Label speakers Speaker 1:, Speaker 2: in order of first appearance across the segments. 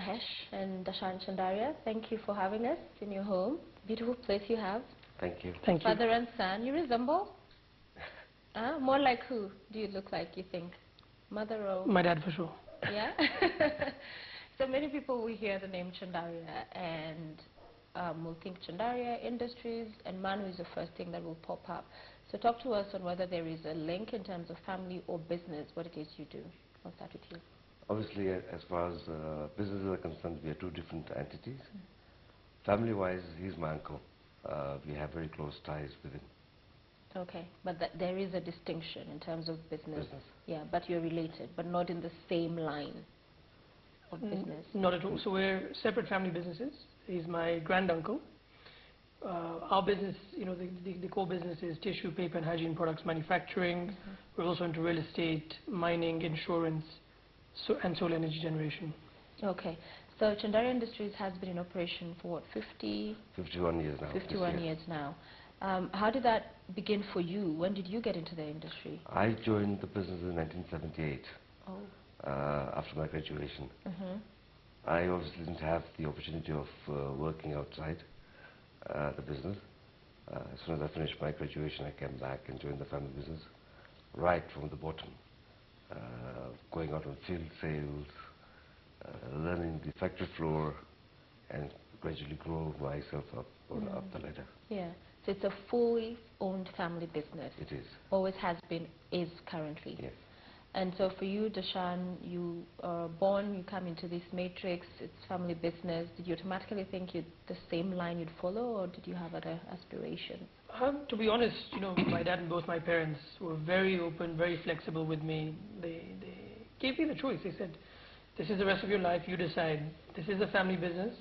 Speaker 1: Mahesh and Dasan Chandaria, thank you for having us in your home. Beautiful place you have.
Speaker 2: Thank you.
Speaker 3: Thank you.
Speaker 1: Father and son, you resemble? More like who do you look like, you think? Mother or?
Speaker 3: My dad, for sure.
Speaker 1: Yeah? So many people will hear the name Chandaria and will think Chandaria Industries, and Manu is the first thing that will pop up. So talk to us on whether there is a link in terms of family or business, what it is you do. I'll start with you.
Speaker 2: Obviously, as far as businesses are concerned, we are two different entities. Family-wise, he's my uncle. We have very close ties with him.
Speaker 1: Okay, but there is a distinction in terms of business.
Speaker 2: Business.
Speaker 1: Yeah, but you're related, but not in the same line of business.
Speaker 3: Not at all. So we're separate family businesses. He's my granduncle. Our business, you know, the core business is tissue, paper and hygiene products manufacturing. We're also into real estate, mining, insurance, and solar energy generation.
Speaker 1: Okay, so Chandaria Industries has been in operation for what,
Speaker 2: 51 years now.
Speaker 1: 51 years now. How did that begin for you? When did you get into the industry?
Speaker 2: I joined the business in 1978.
Speaker 1: Oh.
Speaker 2: After my graduation. I obviously didn't have the opportunity of working outside the business. As soon as I finished my graduation, I came back and joined the family business right from the bottom, going out on field sales, learning the factory floor, and gradually grow myself up the ladder.
Speaker 1: Yeah, so it's a fully owned family business.
Speaker 2: It is.
Speaker 1: Always has been, is currently.
Speaker 2: Yes.
Speaker 1: And so for you, Dasan, you are born, you come into this matrix, it's family business. Did you automatically think the same line you'd follow, or did you have other aspirations?
Speaker 3: To be honest, you know, my dad and both my parents were very open, very flexible with me. They gave me the choice. They said, this is the rest of your life, you decide. This is a family business,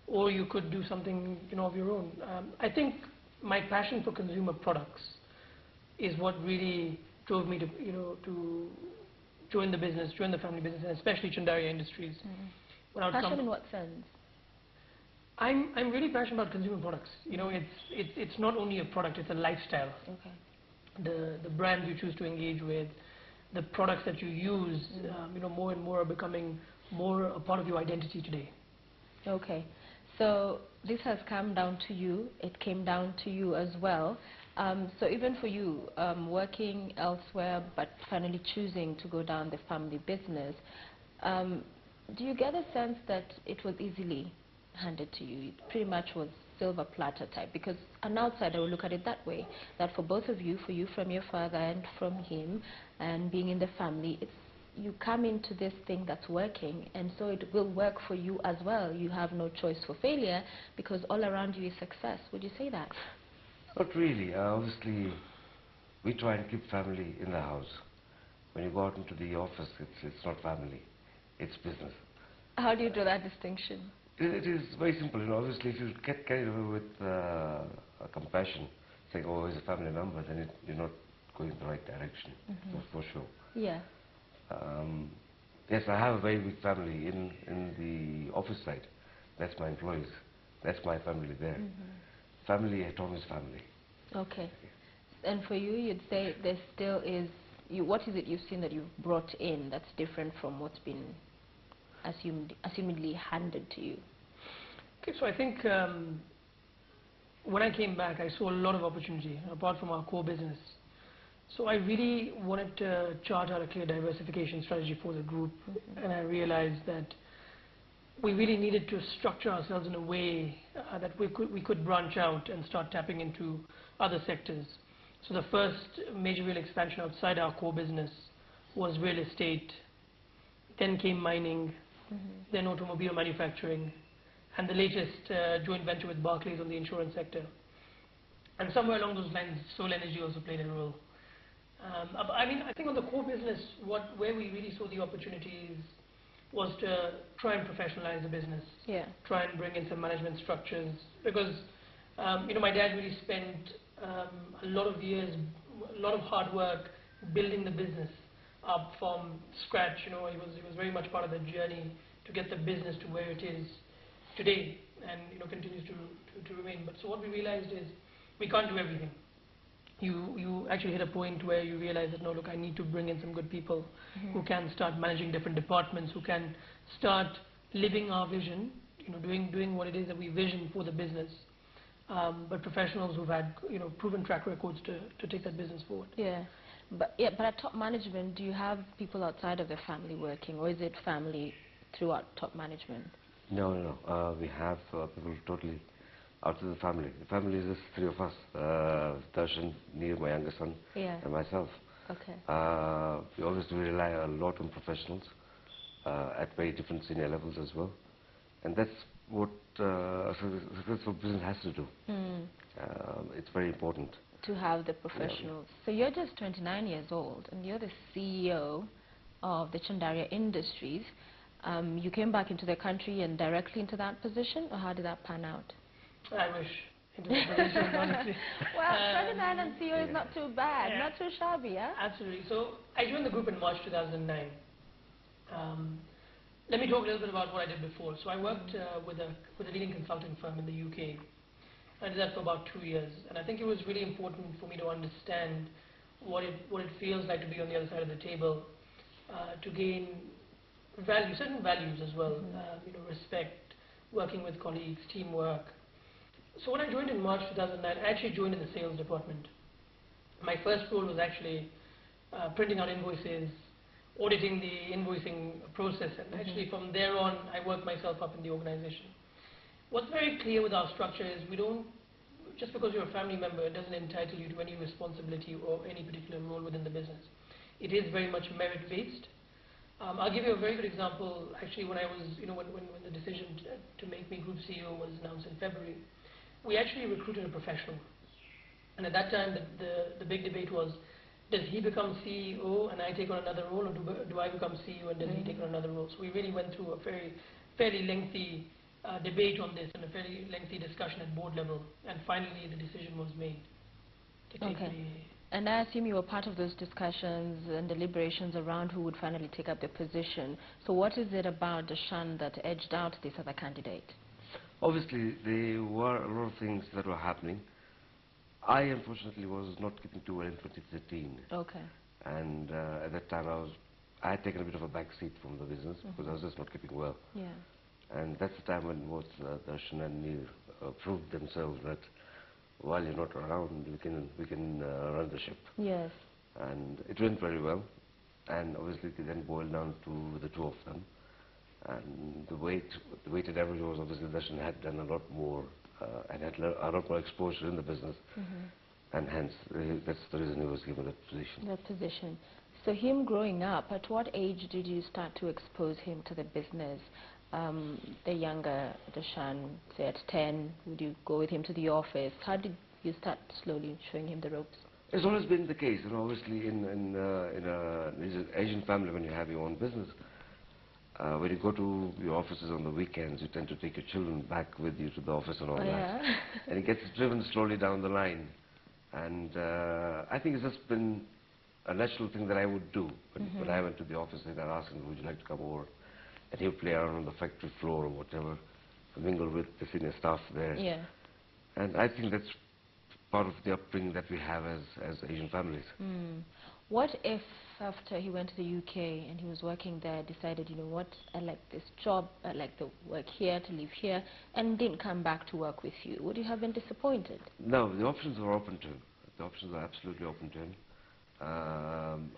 Speaker 3: or you could do something, you know, of your own. I think my passion for consumer products is what really drove me to, you know, to join the business, join the family business, and especially Chandaria Industries.
Speaker 1: Passion in what sense?
Speaker 3: I'm really passionate about consumer products. You know, it's not only a product, it's a lifestyle.
Speaker 1: Okay.
Speaker 3: The brands you choose to engage with, the products that you use, you know, more and more are becoming more a part of your identity today.
Speaker 1: Okay. So this has come down to you. It came down to you as well. So even for you, working elsewhere but finally choosing to go down the family business, do you get a sense that it was easily handed to you? It pretty much was silver platter type, because an outsider will look at it that way, that for both of you, for you from your father and from him, and being in the family, it's you come into this thing that's working, and so it will work for you as well. You have no choice for failure because all around you is success. Would you say that?
Speaker 2: Not really. Obviously, we try and keep family in the house. When you go out into the office, it's not family, it's business.
Speaker 1: How do you draw that distinction?
Speaker 2: It is very simple. You know, obviously, if you get carried away with a compassion, saying, oh, he's a family member, then you're not going in the right direction, for sure.
Speaker 1: Yeah.
Speaker 2: Yes, I have a very big family in the office side. That's my employees. That's my family there. Family at home is family.
Speaker 1: Okay. And for you, you'd say there still is, what is it you've seen that you've brought in that's different from what's been assumedly handed to you?
Speaker 3: Okay, so I think when I came back, I saw a lot of opportunity apart from our core business. So I really wanted to chart out a clear diversification strategy for the group, and I realized that we really needed to structure ourselves in a way that we could branch out and start tapping into other sectors. So the first major real expansion outside our core business was real estate, then came mining, then automobile manufacturing, and the latest joint venture with Barclays on the insurance sector. And somewhere along those lines, solar energy also played a role. I mean, I think on the core business, where we really saw the opportunities was to try and professionalize the business.
Speaker 1: Yeah.
Speaker 3: Try and bring in some management structures, because you know, my dad really spent a lot of years, a lot of hard work building the business up from scratch. You know, he was very much part of the journey to get the business to where it is today, and you know, continues to remain. But so what we realized is we can't do everything. You actually hit a point where you realize that, no, look, I need to bring in some good people who can start managing different departments, who can start living our vision, doing what it is that we vision for the business, but professionals who've had proven track records to take that business forward.
Speaker 1: Yeah, but at top management, do you have people outside of the family working, or is it family throughout top management?
Speaker 2: No. We have people totally out of the family. The family is just three of us: Dasan, Neer, my younger son, and myself.
Speaker 1: Okay.
Speaker 2: We obviously rely a lot on professionals at very different senior levels as well, and that's what a successful business has to do. It's very important
Speaker 1: to have the professionals. So you're just 29 years old, and you're the CEO of the Chandaria Industries. You came back into the country and directly into that position, or how did that pan out?
Speaker 3: I wish into that position, honestly.
Speaker 1: Well, 29 and CEO is not too bad, not too shabby, yeah?
Speaker 3: Absolutely. So I joined the group in March 2009. Let me talk a little bit about what I did before. So I worked with a leading consulting firm in the UK. I did that for about 2 years, and I think it was really important for me to understand what it feels like to be on the other side of the table, to gain certain values as well, respect, working with colleagues, teamwork. So when I joined in March 2009, I actually joined in the sales department. My first role was actually printing out invoices, auditing the invoicing process, and actually from there on, I worked myself up in the organization. What's very clear with our structure is just because you're a family member, it doesn't entitle you to any responsibility or any particular role within the business. It is very much merit-based. I'll give you a very good example. Actually, when I was, when the decision to make me group CEO was announced in February, we actually recruited a professional. And at that time, the big debate was, does he become CEO and I take on another role, or do I become CEO and does he take on another role? So we really went through a fairly lengthy debate on this and a fairly lengthy discussion at board level, and finally the decision was made to take
Speaker 1: And I assume you were part of those discussions and deliberations around who would finally take up the position. So what is it about Dasan that edged out this other candidate?
Speaker 2: Obviously, there were a lot of things that were happening. I, unfortunately, was not keeping too well in 2013.
Speaker 1: Okay.
Speaker 2: And at that time, I had taken a bit of a back seat from the business because I was just not keeping well.
Speaker 1: Yeah.
Speaker 2: And that's the time when both Dasan and Neer proved themselves that while you're not around, we can run the ship.
Speaker 1: Yes. And
Speaker 2: it went very well. And obviously, it then boiled down to the two of them. And the weighted average was obviously Dasan had done a lot more and had a lot more exposure in the business. And hence, that's the reason he was given that position.
Speaker 1: That position. So him growing up, at what age did you start to expose him to the business? The younger Dasan, say at 10, would you go with him to the office? How did you start slowly showing him the ropes?
Speaker 2: It's always been the case, obviously in an Asian family, when you have your own business, when you go to your offices on the weekends, you tend to take your children back with you to the office and all that. And it gets driven slowly down the line. And I think it's just been a natural thing that I would do. When I went to the office, I'd ask him, would you like to come over? And he'll play around on the factory floor or whatever, mingle with the senior staff there.
Speaker 1: Yeah.
Speaker 2: And I think that's part of the upbringing that we have as Asian families.
Speaker 1: What if after he went to the UK and he was working there, decided, you know what, I like this job, I like the work here, to live here, and didn't come back to work with you? Would you have been disappointed?
Speaker 2: No, the options were open to him. The options were absolutely open to him.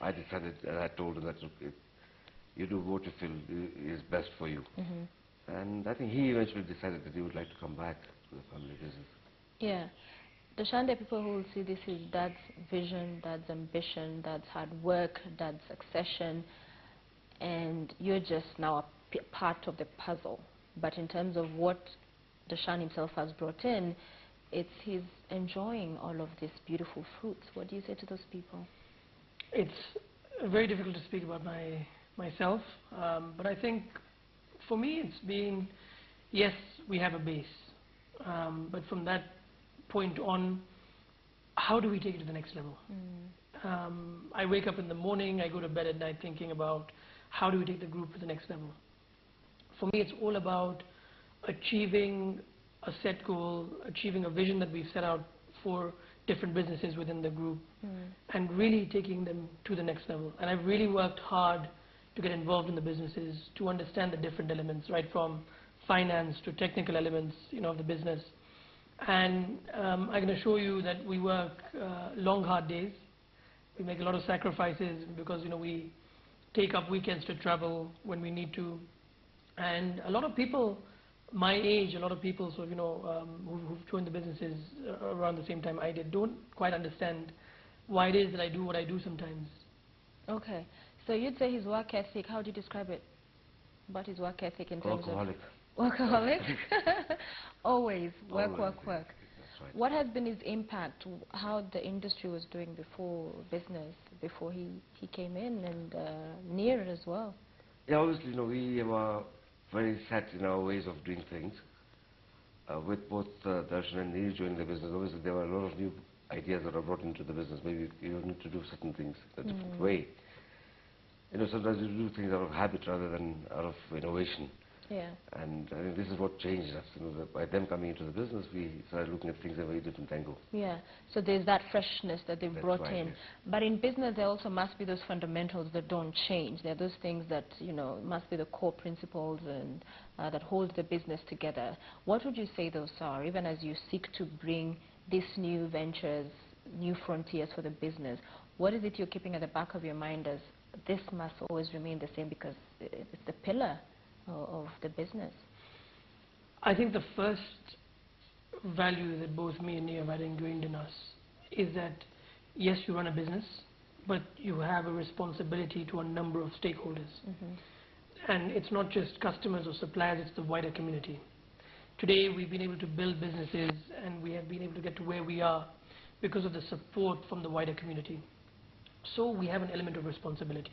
Speaker 2: I decided, and I told him that, look, you do what you feel is best for you. And I think he eventually decided that he would like to come back to the family business.
Speaker 1: Yeah. Dasan, there are people who will see this as dad's vision, dad's ambition, dad's hard work, dad's succession, and you're just now a part of the puzzle. But in terms of what Dasan himself has brought in, it's he's enjoying all of these beautiful fruits. What do you say to those people?
Speaker 3: It's very difficult to speak about myself, but I think for me it's been, yes, we have a base, but from that point on, how do we take it to the next level? I wake up in the morning, I go to bed at night thinking about how do we take the group to the next level. For me, it's all about achieving a set goal, achieving a vision that we've set out for different businesses within the group, and really taking them to the next level. And I've really worked hard to get involved in the businesses, to understand the different elements, right from finance to technical elements, of the business. And I can assure you that we work long, hard days. We make a lot of sacrifices because, we take up weekends to travel when we need to. And a lot of people my age, a lot of people who've joined the businesses around the same time I did, don't quite understand why it is that I do what I do sometimes.
Speaker 1: Okay. So you'd say his work ethic, how do you describe it? About his work ethic in terms
Speaker 2: Workaholic.
Speaker 1: of... Workaholic? Always. Work,
Speaker 2: Always,
Speaker 1: work, work.
Speaker 2: That's right.
Speaker 1: What has been his impact? How the industry was doing before business, before he came in, and Neer as well?
Speaker 2: Yeah, obviously, we were very set in our ways of doing things. With both Dasan and Neer joining the business, obviously there were a lot of new ideas that were brought into the business. Maybe you don't need to do certain things a different way. Sometimes you do things out of habit rather than out of innovation.
Speaker 1: Yeah.
Speaker 2: And I think this is what changed us. By them coming into the business, we started looking at things at a very different angle.
Speaker 1: Yeah. So there's that freshness that they've brought
Speaker 2: right,
Speaker 1: in.
Speaker 2: yes.
Speaker 1: But in business, there also must be those fundamentals that don't change. There are those things that, must be the core principles and that hold the business together. What would you say those are, even as you seek to bring these new ventures, new frontiers for the business? What is it you're keeping at the back of your mind as this must always remain the same because it's the pillar of the business?
Speaker 3: I think the first value that both me and Neer have had ingrained in us is that, yes, you run a business, but you have a responsibility to a number of stakeholders. And it's not just customers or suppliers, it's the wider community. Today, we've been able to build businesses and we have been able to get to where we are because of the support from the wider community. So we have an element of responsibility.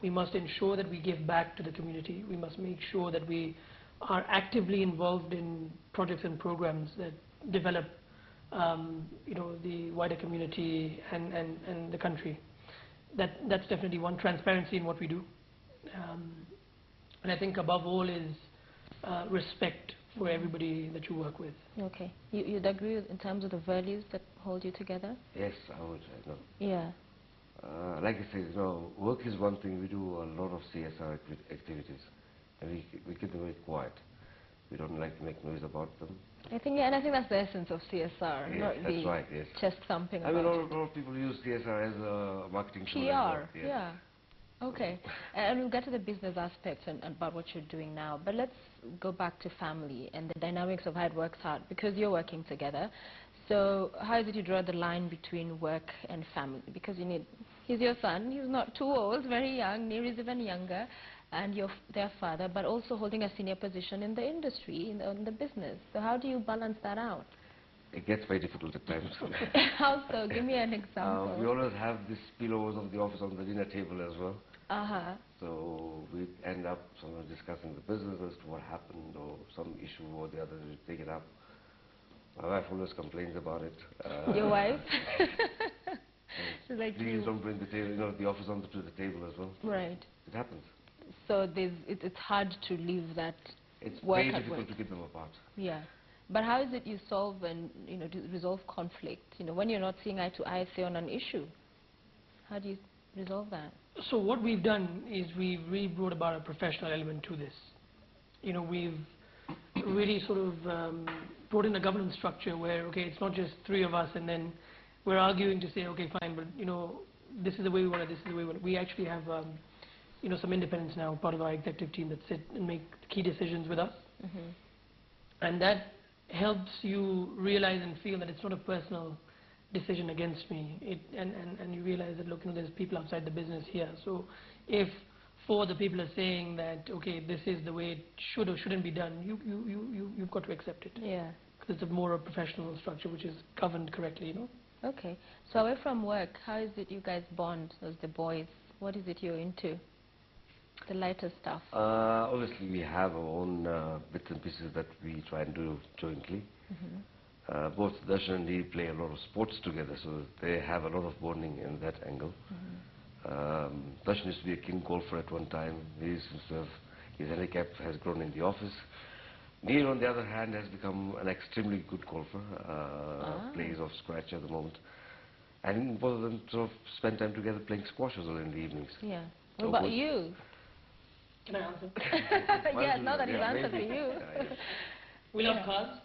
Speaker 3: We must ensure that we give back to the community. We must make sure that we are actively involved in projects and programs that develop the wider community and the country. That's definitely one. Transparency in what we do. And I think above all is respect for everybody that you work with.
Speaker 1: Okay. You'd agree in terms of the values that hold you together?
Speaker 2: Yes, I would. I know.
Speaker 1: Yeah.
Speaker 2: Like I said, work is one thing. We do a lot of CSR activities, and we keep them very quiet. We don't like to make noise about them.
Speaker 1: I think that's the essence of CSR,
Speaker 2: Yes,
Speaker 1: not
Speaker 2: that's
Speaker 1: the
Speaker 2: right, yes.
Speaker 1: chest thumping
Speaker 2: I
Speaker 1: about
Speaker 2: mean, a
Speaker 1: it.
Speaker 2: lot of people use CSR as a marketing tool.
Speaker 1: PR,
Speaker 2: as well, yes.
Speaker 1: yeah. Okay. And we'll get to the business aspects and about what you're doing now. But let's go back to family and the dynamics of how it works out, because you're working together. So how is it you draw the line between work and family? Because he's your son, he's not too old, very young, Neer is even younger, and you're their father, but also holding a senior position in the industry, in the business. So how do you balance that out?
Speaker 2: It gets very difficult at times.
Speaker 1: How so? Give me an example.
Speaker 2: We always have these spillovers of the office on the dinner table as well. So we end up sometimes discussing the business as to what happened or some issue or the other, we take it up. My wife always complains about it.
Speaker 1: Your wife? Like
Speaker 2: please don't bring the table, the office onto the table as well.
Speaker 1: Right.
Speaker 2: It happens.
Speaker 1: So it's hard to leave that.
Speaker 2: It's
Speaker 1: work
Speaker 2: very
Speaker 1: at
Speaker 2: difficult
Speaker 1: work.
Speaker 2: to keep them apart.
Speaker 1: Yeah. But how is it you solve and resolve conflict? When you're not seeing eye to eye, say on an issue, how do you resolve that?
Speaker 3: So what we've done is we've really brought about a professional element to this. We've really sort of brought in a governance structure where, okay, it's not just three of us and then we're arguing to say, okay, fine, but this is the way we want it, this is the way we want it. We actually have some independence now, part of our executive team that sit and make key decisions with us. And that helps you realize and feel that it's not a personal decision against me. And you realize that, look, there's people outside the business here. So if four of the people are saying that, okay, this is the way it should or shouldn't be done, you've got to accept it.
Speaker 1: Yeah.
Speaker 3: Because it's a more a professional structure which is governed correctly,
Speaker 1: Okay. So away from work, how is it you guys bond as the boys? What is it you're into? The lighter stuff.
Speaker 2: Obviously, we have our own bits and pieces that we try and do jointly. Both Dasan and Neer play a lot of sports together, so they have a lot of bonding in that angle. Dasan used to be a keen golfer at one time. His handicap has grown in the office. Neer, on the other hand, has become an extremely good golfer, plays off scratch at the moment. And both of them sort of spend time together playing squash as well in the evenings.
Speaker 1: Yeah. What about you?
Speaker 3: Can I answer?
Speaker 1: Yes, now that he's answered for you.
Speaker 3: We love cars.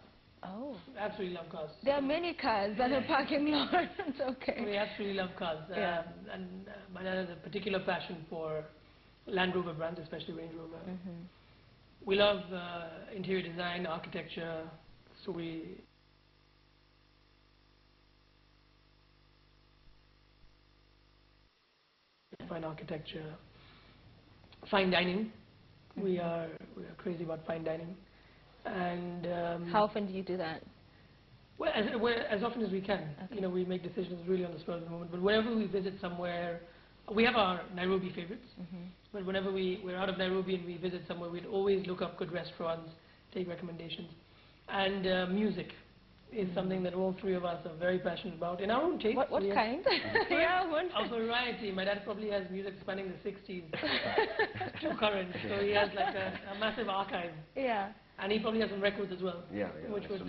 Speaker 1: Oh.
Speaker 3: Absolutely love cars.
Speaker 1: There are many cars on the parking lot. Okay.
Speaker 3: We absolutely love cars. And my dad has a particular passion for Land Rover brands, especially Range Rover. We love interior design, architecture. So we fine architecture, fine dining. We are crazy about fine dining. And
Speaker 1: how often do you do that?
Speaker 3: Well, as often as we can. Okay. You know, we make decisions really on the spur of the moment. But whenever we visit somewhere, we have our Nairobi favorites. But whenever we're out of Nairobi and we visit somewhere, we'd always look up good restaurants, take recommendations. And music is something that all three of us are very passionate about. In our own taste.
Speaker 1: What kind? Yeah,
Speaker 3: a variety. My dad probably has music spanning the 60s to current. So he has like a massive archive.
Speaker 1: Yeah.
Speaker 3: And he probably has some records as well.
Speaker 2: Yeah,
Speaker 3: which would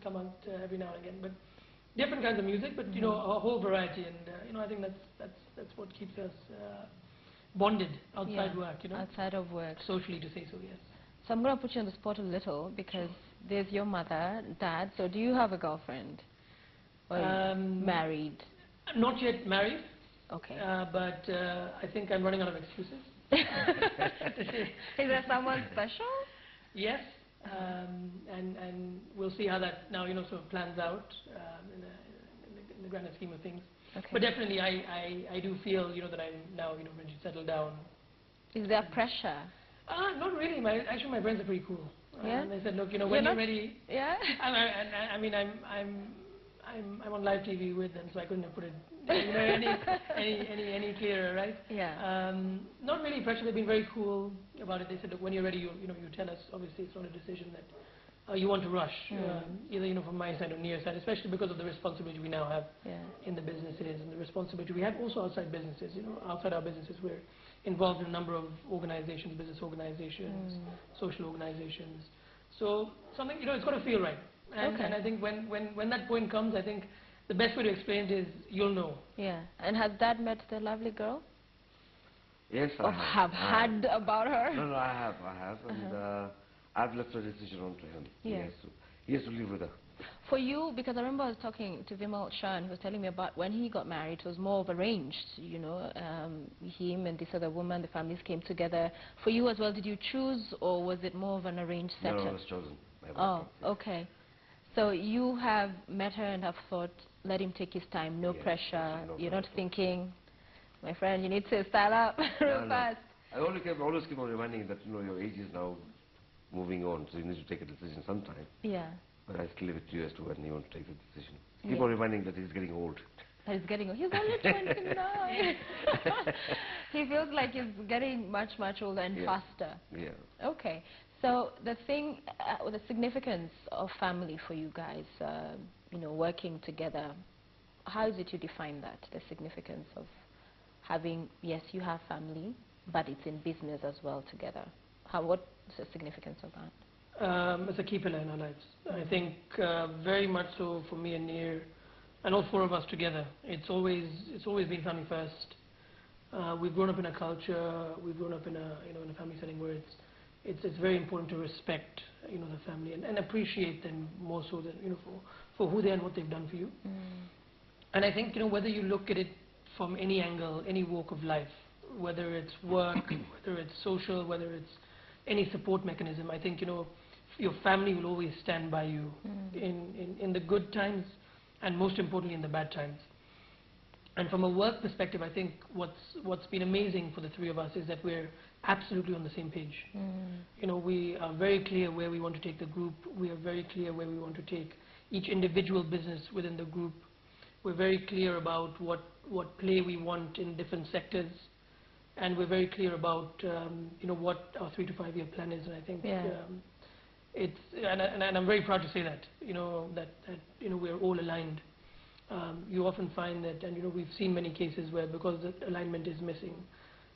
Speaker 3: come out every now and again. But different kinds of music, but you know, a whole variety. And you know, I think that's what keeps us bonded outside work. You know,
Speaker 1: outside of work.
Speaker 3: Socially, to say so, yes.
Speaker 1: So I'm going to put you on the spot a little because there's your mother, dad. So do you have a girlfriend? Or married?
Speaker 3: Not yet married.
Speaker 1: Okay.
Speaker 3: But I think I'm running out of excuses.
Speaker 1: Is there someone special?
Speaker 3: Yes. And we'll see how that now, you know, sort of plans out in the grander scheme of things.
Speaker 1: Okay.
Speaker 3: But definitely, I do feel, you know, that I'm now, you know, ready to settle down.
Speaker 1: Is there pressure?
Speaker 3: Not really. Actually, my friends are pretty cool.
Speaker 1: Yeah.
Speaker 3: And they said, look, you know, when you're ready.
Speaker 1: Yeah.
Speaker 3: I mean, I'm on live TV with them, so I couldn't have put it, you know, any clearer, right?
Speaker 1: Yeah.
Speaker 3: Not really pressure. They've been very cool about it. They said, look, when you're ready, you tell us. Obviously, it's not a decision that you want to rush, either, you know, from my side or Neer's side, especially because of the responsibility we now have in the businesses and the responsibility we have also outside businesses. You know, outside our businesses, we're involved in a number of organizations, business organizations, social organizations. So something, you know, it's got to feel right. And I think when that point comes, I think the best way to explain it is you'll know.
Speaker 1: Yeah. And has Dad met the lovely girl?
Speaker 2: Yes,
Speaker 1: I have. Heard about her?
Speaker 2: No, I have. And I've left the decision on to him.
Speaker 1: Yes.
Speaker 2: He has to live with her.
Speaker 1: For you, because I remember I was talking to Vimal Shah, and he was telling me about when he got married, it was more of arranged, you know, him and this other woman, the families came together. For you as well, did you choose, or was it more of an arranged setup?
Speaker 2: No, I was chosen.
Speaker 1: Oh, okay. So you have met her and have thought, let him take his time, no pressure. You're not thinking, my friend, you need to style up real fast.
Speaker 2: I always keep on reminding that, you know, your age is now moving on, so you need to take a decision sometime.
Speaker 1: Yeah.
Speaker 2: But I still leave it to you as to when you want to take the decision. Keep on reminding that he's getting old.
Speaker 1: He's getting old. He's only 29. He feels like he's getting much, much older and faster.
Speaker 2: Yeah.
Speaker 1: Okay. So the thing, the significance of family for you guys, you know, working together, how is it you define that, the significance of having, yes, you have family, but it's in business as well together? What's the significance of that?
Speaker 3: It's a key pillar in our lives. I think very much so for me and Neer, and all four of us together. It's always been family first. We've grown up in a culture. We've grown up in a family setting where it's very important to respect, you know, the family and appreciate them more so than, you know, for who they are and what they've done for you. And I think, you know, whether you look at it from any angle, any walk of life, whether it's work, whether it's social, whether it's any support mechanism, I think, you know, your family will always stand by you in the good times and most importantly in the bad times. And from a work perspective, I think what's been amazing for the three of us is that we're absolutely on the same page. You know, we are very clear where we want to take the group. We are very clear where we want to take each individual business within the group. We're very clear about what play we want in different sectors. And we're very clear about, you know, what our 3 to 5 year plan is. And I think and I'm very proud to say that, you know, that you know, we're all aligned. You often find that, and you know, we've seen many cases where because that alignment is missing,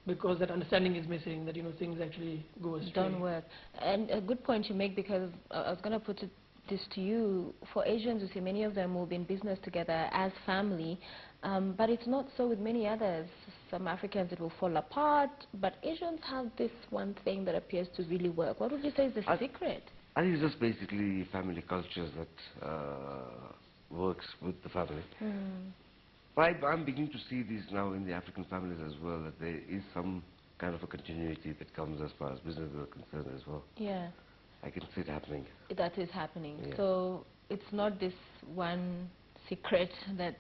Speaker 3: because that understanding is missing, that, you know, things actually go astray.
Speaker 1: Don't work. And a good point you make, because I was going to put it this to you. For Asians, you see, many of them will be in business together as family, but it's not so with many others. Some Africans, it will fall apart, but Asians have this one thing that appears to really work. What would you say is the secret?
Speaker 2: I think it's just basically family cultures that works with the family. I'm beginning to see these now in the African families as well, that there is some kind of a continuity that comes as far as businesses are concerned as well.
Speaker 1: Yeah.
Speaker 2: I can see it happening.
Speaker 1: That is happening.
Speaker 2: Yeah.
Speaker 1: So it's not this one secret that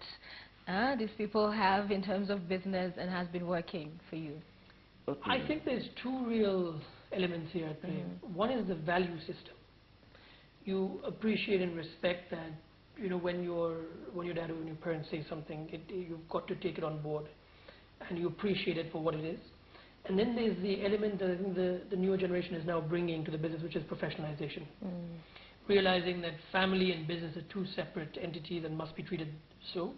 Speaker 1: these people have in terms of business and has been working for you.
Speaker 3: I think there's two real elements here at play. One is the value system. You appreciate and respect that, you know, when your dad or when your parents say something, you've got to take it on board, and you appreciate it for what it is. And then there's the element that I think the newer generation is now bringing to the business, which is professionalization. Realizing that family and business are two separate entities and must be treated so.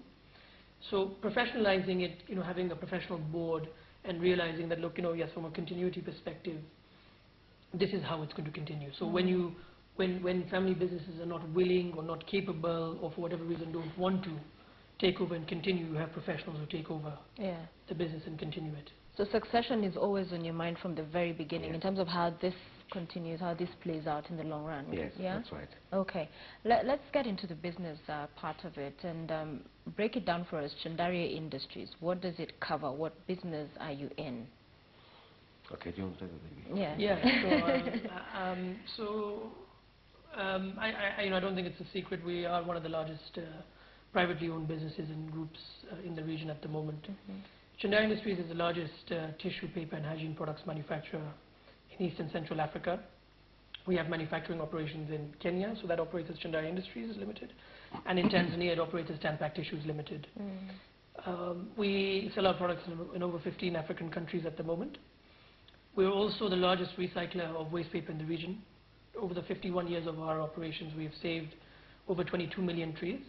Speaker 3: So professionalizing it, you know, having a professional board and realizing that, look, you know, yes, from a continuity perspective, this is how it's going to continue. So when family businesses are not willing or not capable or for whatever reason don't want to take over and continue, you have professionals who take over the business and continue it.
Speaker 1: So succession is always on your mind from the very beginning in terms of how this continues, how this plays out in the long run.
Speaker 2: Yes,
Speaker 1: yeah?
Speaker 2: that's right.
Speaker 1: Okay. Let's get into the business part of it and break it down for us. Chandaria Industries, what does it cover? What business are you in?
Speaker 2: Okay, do you want to take it?
Speaker 1: Yeah.
Speaker 3: Yeah. I don't think it's a secret. We are one of the largest privately owned businesses and groups in the region at the moment. Chandaria Industries is the largest tissue paper and hygiene products manufacturer in East and Central Africa. We have manufacturing operations in Kenya, so that operates as Chandaria Industries Limited, and in Tanzania it operates as Tampac Tissues Limited. We sell our products in over 15 African countries at the moment. We're also the largest recycler of waste paper in the region. Over the 51 years of our operations, we have saved over 22 million trees,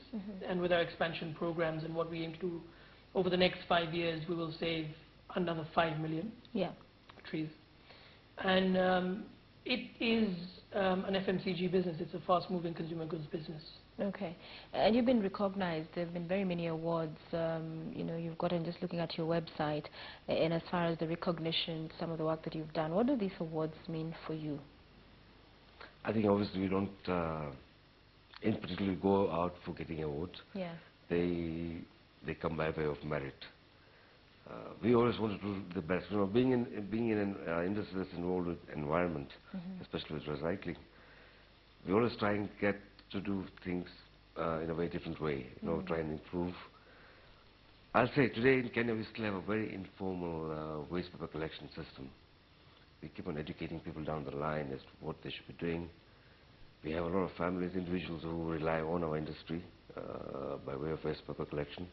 Speaker 3: and with our expansion programs and what we aim to do over the next 5 years, we will save another 5 million trees. And it is an FMCG business. It's a fast-moving consumer goods business.
Speaker 1: Okay. And you've been recognized. There have been very many awards, you know, you've gotten just looking at your website. And as far as the recognition, some of the work that you've done, what do these awards mean for you?
Speaker 2: I think obviously we don't in particular go out for getting awards.
Speaker 1: Yeah.
Speaker 2: They come by way of merit. We always want to do the best. You know, being in an industry that's involved with environment, especially with recycling, we always try and get to do things in a very different way. You know, try and improve. I'll say today in Kenya we still have a very informal waste paper collection system. We keep on educating people down the line as to what they should be doing. We have a lot of families, individuals who rely on our industry by way of waste paper collection.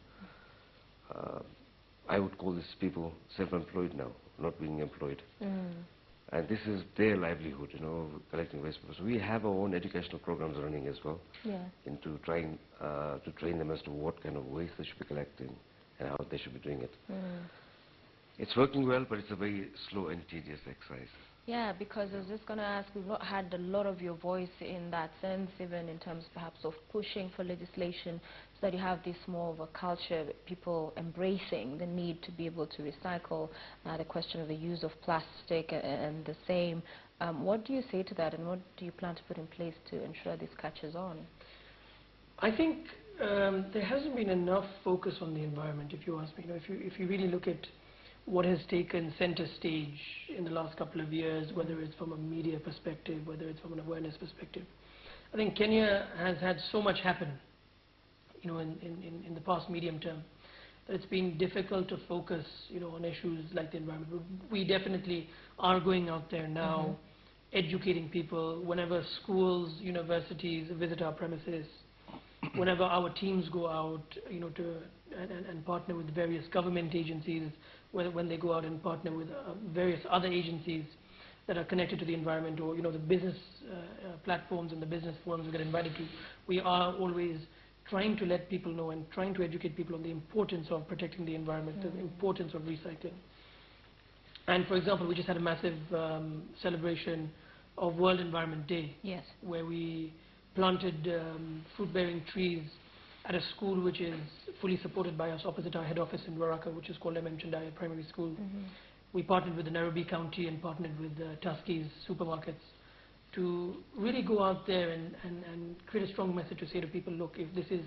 Speaker 2: I would call these people self-employed now, not being employed. And this is their livelihood, you know, collecting waste paper. So we have our own educational programs running as well, into trying to train them as to what kind of waste they should be collecting and how they should be doing it. It's working well, but it's a very slow and tedious exercise.
Speaker 1: Yeah, because I was just going to ask, we've not had a lot of your voice in that sense, even in terms perhaps of pushing for legislation, so that you have this more of a culture, people embracing the need to be able to recycle, the question of the use of plastic and the same. What do you say to that, and what do you plan to put in place to ensure this catches on?
Speaker 3: I think there hasn't been enough focus on the environment, if you ask me. You know, if you really look at what has taken center stage in the last couple of years, whether it's from a media perspective, whether it's from an awareness perspective. I think Kenya has had so much happen, you know, in the past medium term, that it's been difficult to focus, you know, on issues like the environment. We definitely are going out there now, educating people. Whenever schools, universities visit our premises, whenever our teams go out, you know, and partner with various government agencies, when they go out and partner with various other agencies that are connected to the environment, or, you know, the business platforms and the business forums we get invited to, we are always trying to let people know and trying to educate people on the importance of protecting the environment, the importance of recycling. And for example, we just had a massive celebration of World Environment Day, where we planted fruit-bearing trees at a school which is fully supported by us opposite our head office in Waraka, which is called Chandaria Primary School. We partnered with the Nairobi County and partnered with Tuskegee supermarkets to really go out there and create a strong message to say to people, look, if this is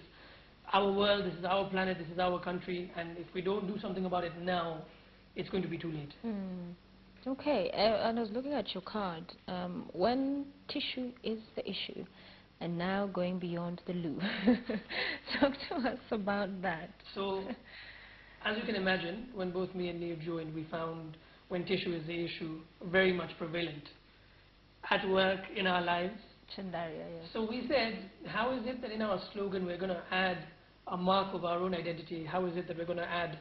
Speaker 3: our world, this is our planet, this is our country, and if we don't do something about it now, it's going to be too late.
Speaker 1: Okay, and I was looking at your card. When tissue is the issue, and now going beyond the loo. Talk to us about that.
Speaker 3: So, as you can imagine, when both me and Neer joined, we found when tissue is the issue, very much prevalent at work, in our lives.
Speaker 1: Chandaria, yes.
Speaker 3: So we said, how is it that in our slogan we're going to add a mark of our own identity? How is it that we're going to add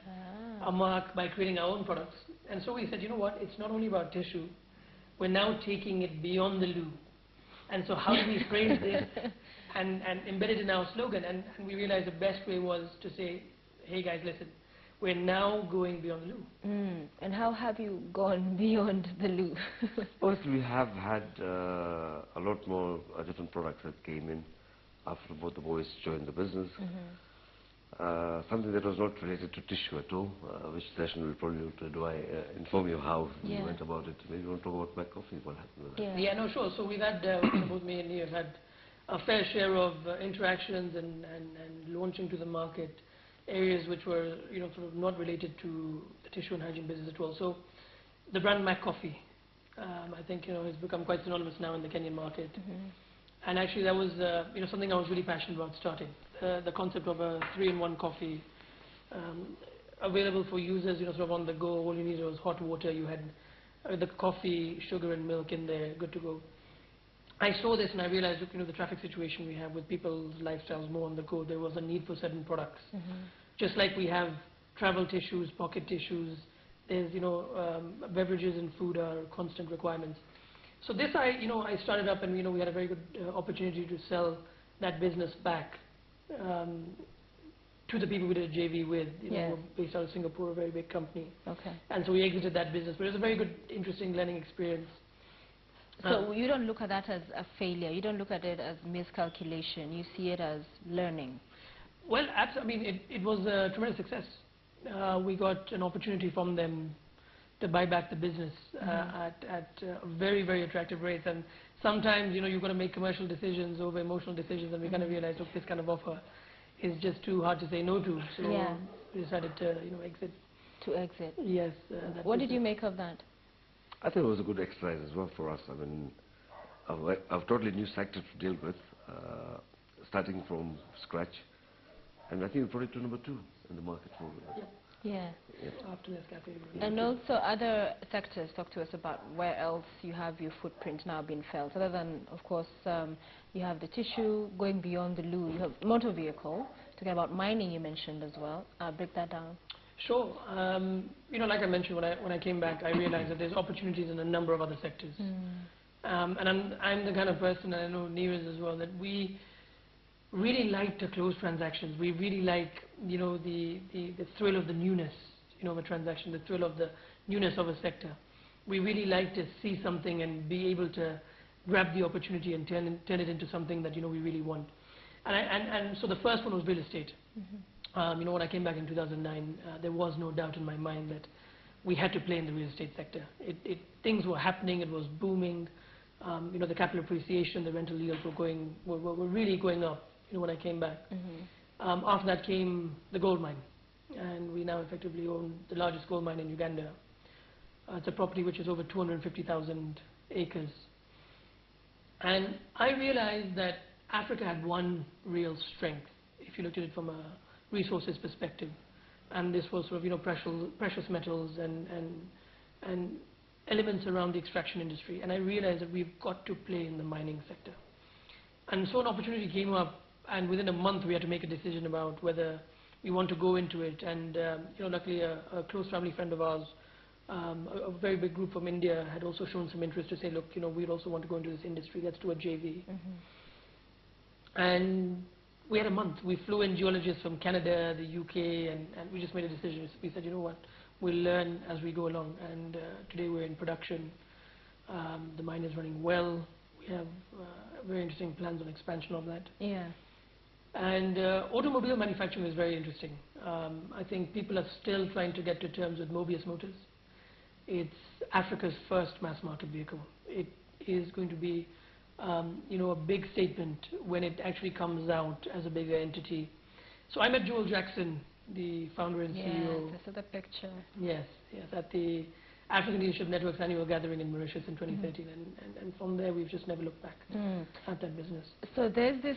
Speaker 3: a mark by creating our own products? And so we said, you know what, it's not only about tissue, we're now taking it beyond the loo. And so how do we phrase this and embed it in our slogan? And we realized the best way was to say, hey guys, listen, we're now going beyond the loo.
Speaker 1: And how have you gone beyond the loo?
Speaker 2: First, we have had a lot more different products that came in after both the boys joined the business. Something that was not related to tissue at all, which Dasan will probably do. I inform you how we went about it. Maybe you want to talk about my coffee, what happened with that?
Speaker 3: Yeah, no, sure. So we've had, both me and Neer have had a fair share of interactions and launching to the market areas which were, sort of not related to the tissue and hygiene business at all. So the brand Mac Coffee, I think, has become quite synonymous now in the Kenyan market. And actually that was, something I was really passionate about starting. The concept of a 3-in-1 coffee available for users, sort of on the go. All you needed was hot water. You had the coffee, sugar and milk in there, good to go. I saw this and I realized, the traffic situation we have with people's lifestyles more on the go, there was a need for certain products. Just like we have travel tissues, pocket tissues, there's, beverages and food are constant requirements. So this I started up and, we had a very good opportunity to sell that business back to the people we did a JV with, based out of Singapore, a very big company.
Speaker 1: Okay.
Speaker 3: And so we exited that business, but it was a very good, interesting learning experience.
Speaker 1: So you don't look at that as a failure. You don't look at it as miscalculation. You see it as learning.
Speaker 3: Well, it was a tremendous success. We got an opportunity from them to buy back the business at very, very attractive rates. And sometimes, you've got to make commercial decisions over emotional decisions, and we kind of realized, look, this kind of offer is just too hard to say no to. So we decided to, exit.
Speaker 1: To exit.
Speaker 3: Yes.
Speaker 1: What did you make of that?
Speaker 2: I think it was a good exercise as well for us. I mean, a totally new sector to deal with, starting from scratch. And I think we're probably to number 2 in the market.
Speaker 1: Yeah.
Speaker 3: After this cafe.
Speaker 1: And also other sectors, talk to us about where else you have your footprint now being felt. Other than, of course, you have the tissue, going beyond the loo, you have motor vehicle, talking about mining you mentioned as well. Break that down.
Speaker 3: Sure. Like I mentioned, when I came back, I realized that there's opportunities in a number of other sectors. And I'm the kind of person, and I know Neer is as well, that we really like to close transactions. We really like, the thrill of the newness, of a transaction, the thrill of the newness of a sector. We really like to see something and be able to grab the opportunity and turn it into something that, we really want. And so the first one was real estate. When I came back in 2009, there was no doubt in my mind that we had to play in the real estate sector. Things were happening, it was booming. The capital appreciation, the rental yields were really going up, when I came back. After that came the gold mine, and we now effectively own the largest gold mine in Uganda. It's a property which is over 250,000 acres. And I realized that Africa had one real strength, if you looked at it from a resources perspective, and this was sort of precious metals and elements around the extraction industry. And I realized that we've got to play in the mining sector. And so an opportunity came up, and within a month we had to make a decision about whether we want to go into it. And luckily a close family friend of ours, a very big group from India, had also shown some interest to say, look, we'd also want to go into this industry. Let's do a JV. And we had a month. We flew in geologists from Canada, the UK, and we just made a decision. We said, you know what, we'll learn as we go along. And today we're in production. The mine is running well. We have very interesting plans on expansion of that.
Speaker 1: Yeah.
Speaker 3: And automobile manufacturing is very interesting. I think people are still trying to get to terms with Mobius Motors. It's Africa's first mass market vehicle. It is going to be, a big statement when it actually comes out as a bigger entity. So I met Joel Jackson, the founder and CEO.
Speaker 1: Yes, I saw the picture.
Speaker 3: Yes, at the African Leadership Network's annual gathering in Mauritius in 2013, and from there we've just never looked back at that business.
Speaker 1: So there's this,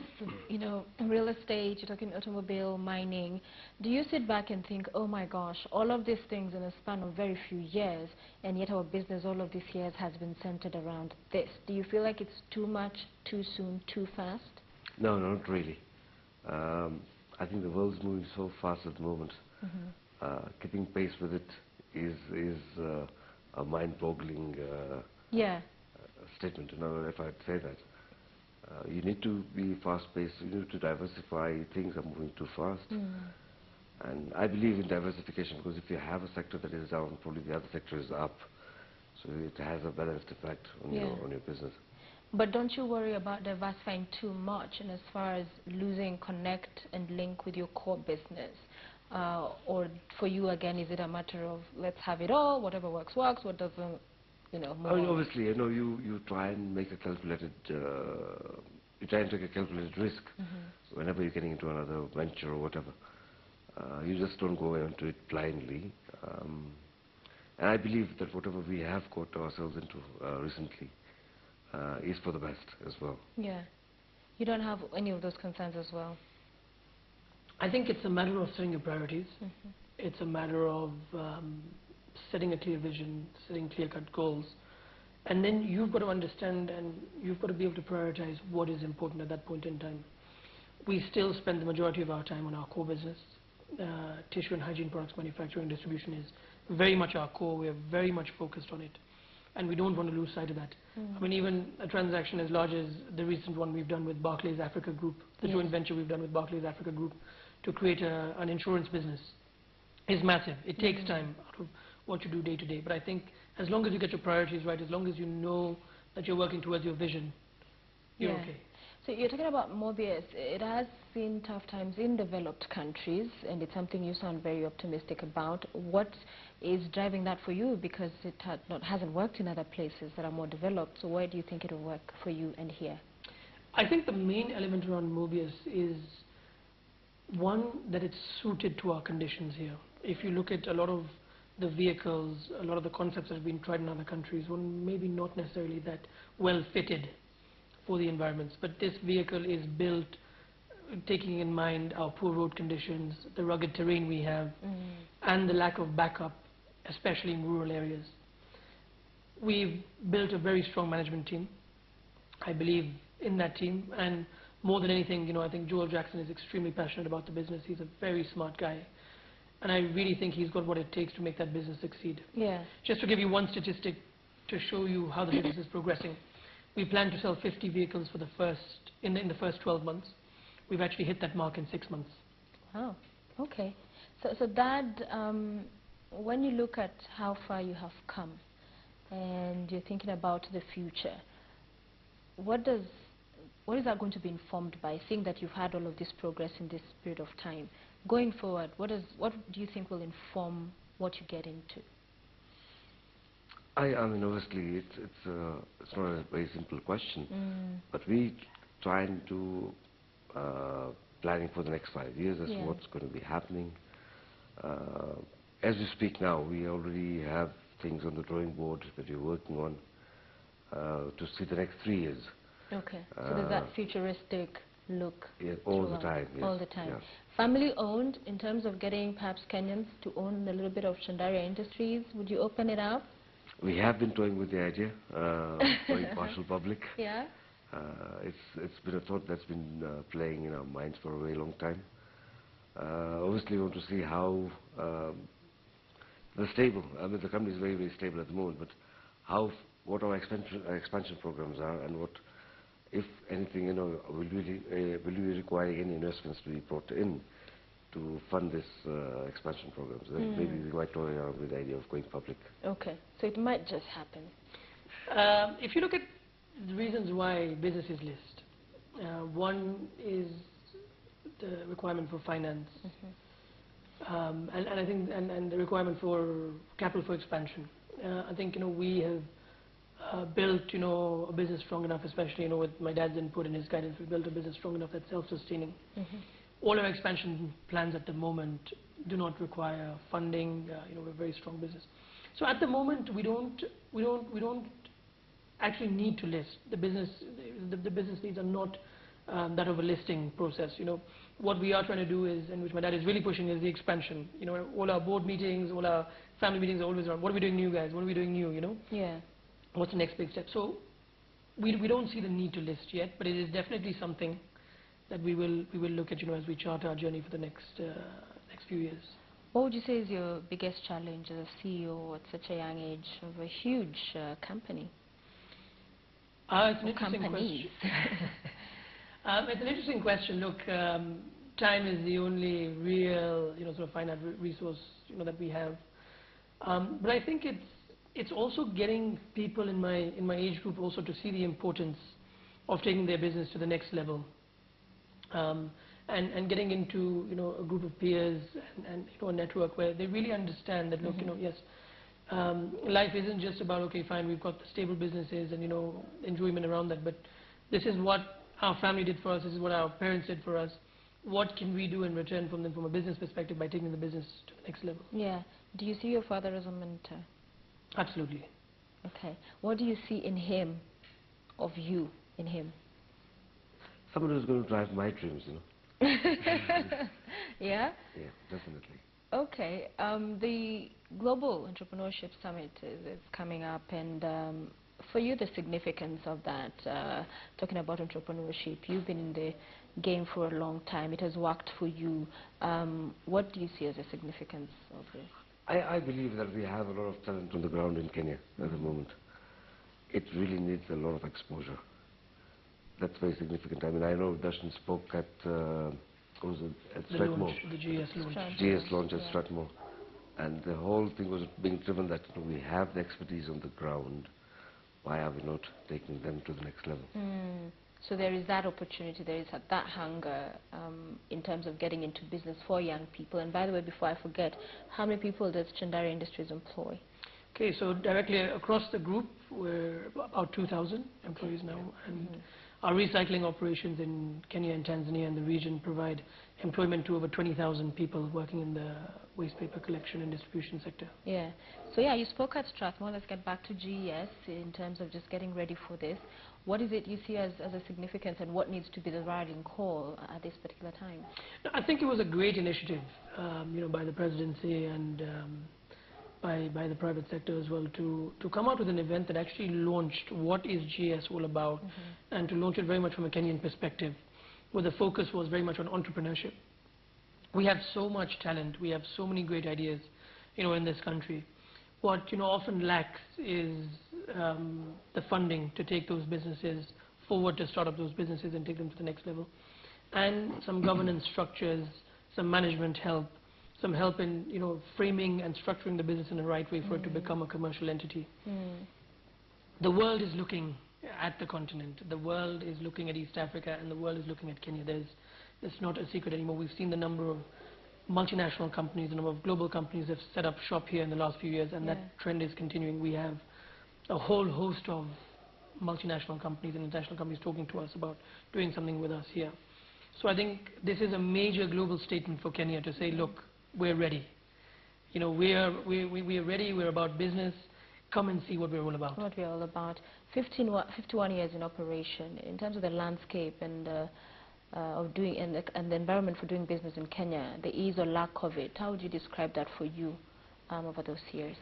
Speaker 1: real estate, you're talking automobile, mining. Do you sit back and think, oh my gosh, all of these things in a span of very few years, and yet our business all of these years has been centered around this? Do you feel like it's too much, too soon, too fast?
Speaker 2: No, not really. I think the world's moving so fast at the moment. Keeping pace with it is a mind-boggling statement. If I'd say that. You need to be fast-paced. You need to diversify. Things are moving too fast. And I believe in diversification, because if you have a sector that is down, probably the other sector is up. So it has a balanced effect on your business.
Speaker 1: But don't you worry about diversifying too much, and as far as losing connect and link with your core business? Or for you, again, is it a matter of let's have it all, whatever works, what doesn't, move
Speaker 2: I mean,
Speaker 1: on?
Speaker 2: obviously, you try and make a calculated, you try and take a calculated risk whenever you're getting into another venture or whatever. You just don't go into it blindly. And I believe that whatever we have got ourselves into recently is for the best as well.
Speaker 1: Yeah. You don't have any of those concerns as well?
Speaker 3: I think it's a matter of setting your priorities. It's a matter of setting a clear vision, setting clear-cut goals. And then you've got to understand and you've got to be able to prioritize what is important at that point in time. We still spend the majority of our time on our core business. Tissue and hygiene products manufacturing and distribution is very much our core. We are very much focused on it. And we don't want to lose sight of that. I mean, even a transaction as large as the recent one we've done with Barclays Africa Group, the joint venture we've done with Barclays Africa Group to create an insurance business is massive. It takes time out of what you do day to day. But I think as long as you get your priorities right, as long as you know that you're working towards your vision, you're okay.
Speaker 1: So you're talking about Mobius. It has seen tough times in developed countries, and it's something you sound very optimistic about. What is driving that for you? Because it hasn't worked in other places that are more developed. So why do you think it will work for you and here?
Speaker 3: I think the main element around Mobius is, one, that it's suited to our conditions here. If you look at a lot of the vehicles, a lot of the concepts that have been tried in other countries, were maybe not necessarily that well fitted for the environments. But this vehicle is built taking in mind our poor road conditions, the rugged terrain we have, and the lack of backup, especially in rural areas. We've built a very strong management team. I believe in that team, and more than anything, I think Joel Jackson is extremely passionate about the business. He's a very smart guy, and I really think he's got what it takes to make that business succeed.
Speaker 1: Yeah.
Speaker 3: Just to give you one statistic to show you how the business is progressing, we plan to sell 50 vehicles for the in the first 12 months. We've actually hit that mark in 6 months.
Speaker 1: Wow. Okay. So Dad, when you look at how far you have come, and you're thinking about the future, what is that going to be informed by, seeing that you've had all of this progress in this period of time? Going forward, what do you think will inform what you get into?
Speaker 2: I mean, obviously, it's not a very simple question, but we try and do planning for the next 5 years as to what's going to be happening. As we speak now, we already have things on the drawing board that we're working on to see the next 3 years.
Speaker 1: Okay, so there's that futuristic look.
Speaker 2: Yeah, all the time. Yes.
Speaker 1: All the time.
Speaker 2: Yes.
Speaker 1: Family owned, in terms of getting perhaps Kenyans to own a little bit of Chandaria Industries, would you open it up?
Speaker 2: We have been toying with the idea, going partial public.
Speaker 1: Yeah.
Speaker 2: It's been a thought that's been playing in our minds for a very long time. Obviously, we want to see how the stable. I mean, the company is very, very stable at the moment, but what our expansion programs are, and what, if anything, will we require any investments to be brought in to fund this expansion programs. Then maybe we might toy around with the idea of going public.
Speaker 1: Okay, so it might just happen.
Speaker 3: If you look at the reasons why businesses list. One is the requirement for finance, and I think and the requirement for capital for expansion. I think we have built a business strong enough, especially with my dad's input and his guidance. We built a business strong enough that's self-sustaining. All our expansion plans at the moment do not require funding. We're a very strong business. So at the moment we don't actually need to list. The business needs are not that of a listing process. What we are trying to do is, and which my dad is really pushing, is the expansion. All our board meetings, all our family meetings are always around, what are we doing new, guys? What are we doing new?
Speaker 1: Yeah.
Speaker 3: What's the next big step? So we don't see the need to list yet, but it is definitely something that we will look at as we chart our journey for the next few years.
Speaker 1: What would you say is your biggest challenge as a CEO at such a young age of a huge company?
Speaker 3: It's an interesting question. It's an interesting question. Look, time is the only real, sort of finite resource, that we have. But I think it's also getting people in my age group also to see the importance of taking their business to the next level, and getting into a group of peers and a network where they really understand that, look, yes, life isn't just about, okay, fine, we've got the stable businesses and enjoyment around that, but this is what our family did for us, this is what our parents did for us. What can we do in return from them from a business perspective by taking the business to the next level?
Speaker 1: Yeah. Do you see your father as a mentor?
Speaker 3: Absolutely.
Speaker 1: Okay. What do you see in him, of you, in him?
Speaker 2: Someone who's going to drive my dreams,
Speaker 1: Yeah?
Speaker 2: Yeah, definitely.
Speaker 1: Okay. The Global Entrepreneurship Summit is coming up, and for you, the significance of that, talking about entrepreneurship, you've been in the game for a long time. It has worked for you. What do you see as the significance of this?
Speaker 2: I believe that we have a lot of talent on the ground in Kenya at the moment. It really needs a lot of exposure. That's very significant. I mean, I know Dasan spoke at Strathmore.
Speaker 3: The GS launch.
Speaker 2: GS launch at Strathmore. And the whole thing was being driven that we have the expertise on the ground. Why are we not taking them to the next level?
Speaker 1: So there is that opportunity, there is that hunger in terms of getting into business for young people. And by the way, before I forget, how many people does Chandaria Industries employ?
Speaker 3: Okay, so directly across the group, we're about 2,000 employees now. And our recycling operations in Kenya and Tanzania and the region provide employment to over 20,000 people working in the waste paper collection and distribution sector.
Speaker 1: Yeah. So yeah, you spoke at Strathmore. Let's get back to GES in terms of just getting ready for this. What is it you see as a significance, and what needs to be the rallying call at this particular time?
Speaker 3: I think it was a great initiative, by the presidency and by the private sector as well to come out with an event that actually launched what is GS all about, and to launch it very much from a Kenyan perspective, where the focus was very much on entrepreneurship. We have so much talent, we have so many great ideas, in this country. What often lacks is the funding to take those businesses forward, to start up those businesses and take them to the next level, and some governance structures, some management help, some help in framing and structuring the business in the right way for it to become a commercial entity. The world is looking at the continent, the world is looking at East Africa, and the world is looking at Kenya. It's not a secret anymore. We've seen the number of multinational companies, the number of global companies have set up shop here in the last few years, and that trend is continuing. We have a whole host of multinational companies and international companies talking to us about doing something with us here. So I think this is a major global statement for Kenya to say, look, we're ready. We are ready, we're about business. Come and see what we're all about.
Speaker 1: What we're all about. 51 years in operation. In terms of the landscape and of doing and the environment for doing business in Kenya, the ease or lack of it, how would you describe that for you over those years?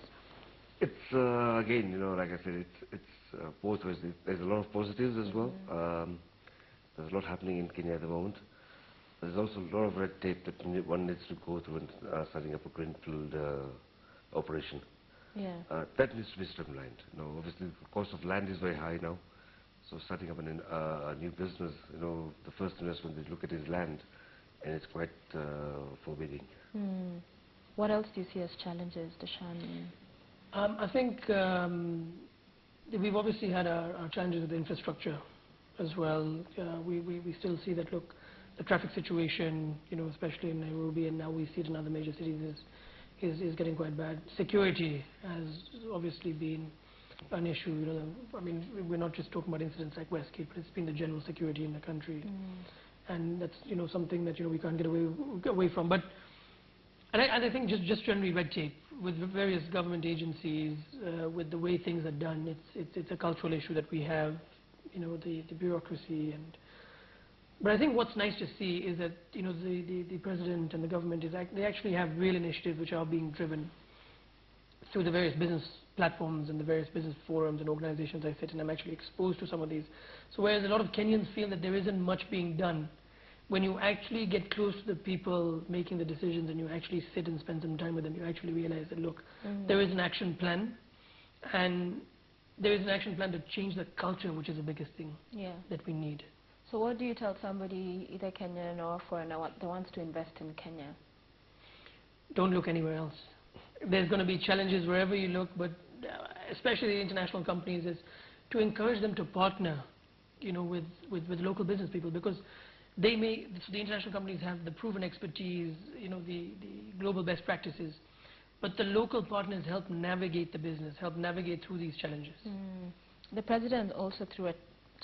Speaker 2: It's again, like I said, it's both ways. There's a lot of positives as well. There's a lot happening in Kenya at the moment. There's also a lot of red tape that one needs to go through in setting up a greenfield operation.
Speaker 1: Yeah.
Speaker 2: That needs to be streamlined. Obviously, the cost of land is very high now. So setting up a new business, the first investment they look at is land, and it's quite forbidding.
Speaker 1: What else do you see as challenges, Dasan?
Speaker 3: I think we've obviously had our challenges with the infrastructure as well. We still see that, look, the traffic situation, especially in Nairobi, and now we see it in other major cities, is getting quite bad. Security has obviously been an issue. I mean, we're not just talking about incidents like Westgate, but it's been the general security in the country, and that's something that we can't get away from. But and I think just generally red tape with various government agencies, with the way things are done, it's a cultural issue that we have, the bureaucracy. But I think what's nice to see is that the president and the government they actually have real initiatives which are being driven through the various business platforms and the various business forums and organizations I sit in. I'm actually exposed to some of these. So whereas a lot of Kenyans feel that there isn't much being done, when you actually get close to the people making the decisions and you actually sit and spend some time with them, you actually realize that, look, there is an action plan, and there is an action plan to change the culture, which is the biggest thing that we need.
Speaker 1: So what do you tell somebody, either Kenyan or foreigner, that wants to invest in Kenya?
Speaker 3: Don't look anywhere else. There's going to be challenges wherever you look, but especially the international companies, is to encourage them to partner, with local business people, because the international companies have the proven expertise, the global best practices, but the local partners help navigate the business, help navigate through these challenges.
Speaker 1: The president also threw a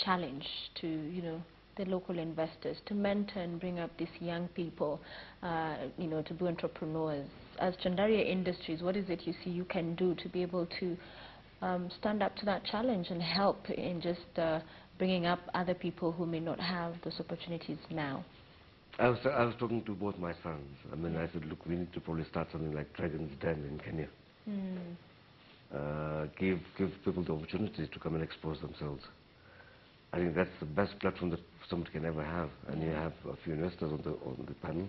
Speaker 1: challenge to, the local investors to mentor and bring up these young people, to be entrepreneurs. As Chandaria Industries, what is it you see you can do to be able to stand up to that challenge and help in just bringing up other people who may not have those opportunities now?
Speaker 2: I was talking to both my sons. I mean, I said, look, we need to probably start something like Dragon's Den in Kenya. Give people the opportunity to come and expose themselves. I think that's the best platform that somebody can ever have, and you have a few investors on the panel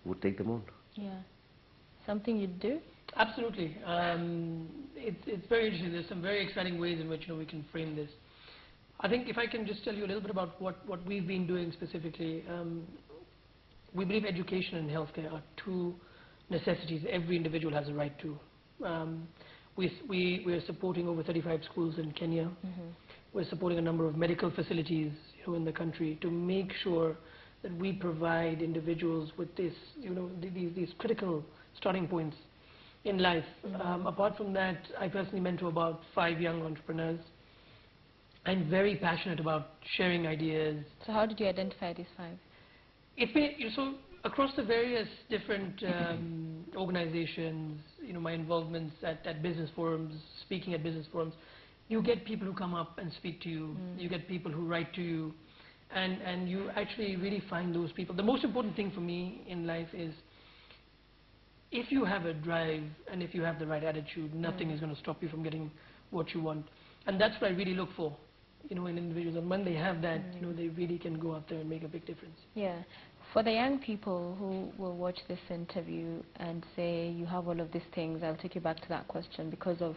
Speaker 2: who would take them on.
Speaker 1: Yeah. Something you'd do?
Speaker 3: Absolutely. It's very interesting. There's some very exciting ways in which we can frame this. I think if I can just tell you a little bit about what we've been doing specifically, we believe education and healthcare are two necessities every individual has a right to. We are supporting over 35 schools in Kenya. We're supporting a number of medical facilities in the country to make sure that we provide individuals with this, these critical starting points in life. Apart from that, I personally mentor about 5 young entrepreneurs. I'm very passionate about sharing ideas.
Speaker 1: So how did you identify these 5?
Speaker 3: It's been, so across the various different organizations, my involvements at business forums, speaking at business forums, you get people who come up and speak to you. You get people who write to you, and you actually really find those people. The most important thing for me in life is, if you have a drive and if you have the right attitude, nothing is going to stop you from getting what you want. And that's what I really look for, in individuals. And when they have that, they really can go out there and make a big difference.
Speaker 1: Yeah. For the young people who will watch this interview and say, you have all of these things, I'll take you back to that question, because of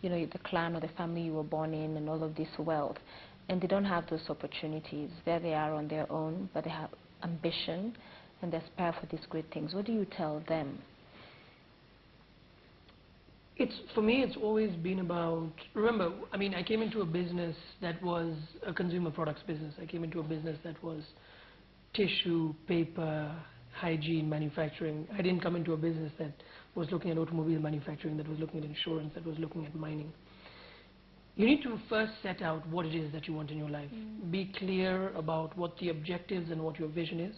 Speaker 1: the clan or the family you were born in and all of this wealth, and they don't have those opportunities. There they are on their own, but they have ambition and they aspire for these great things. What do you tell them?
Speaker 3: For me, it's always been about, remember, I mean, I came into a business that was a consumer products business. I came into a business that was tissue, paper, hygiene, manufacturing. I didn't come into a business that was looking at automobile manufacturing, that was looking at insurance, that was looking at mining. You need to first set out what it is that you want in your life. Be clear about what the objectives and what your vision is.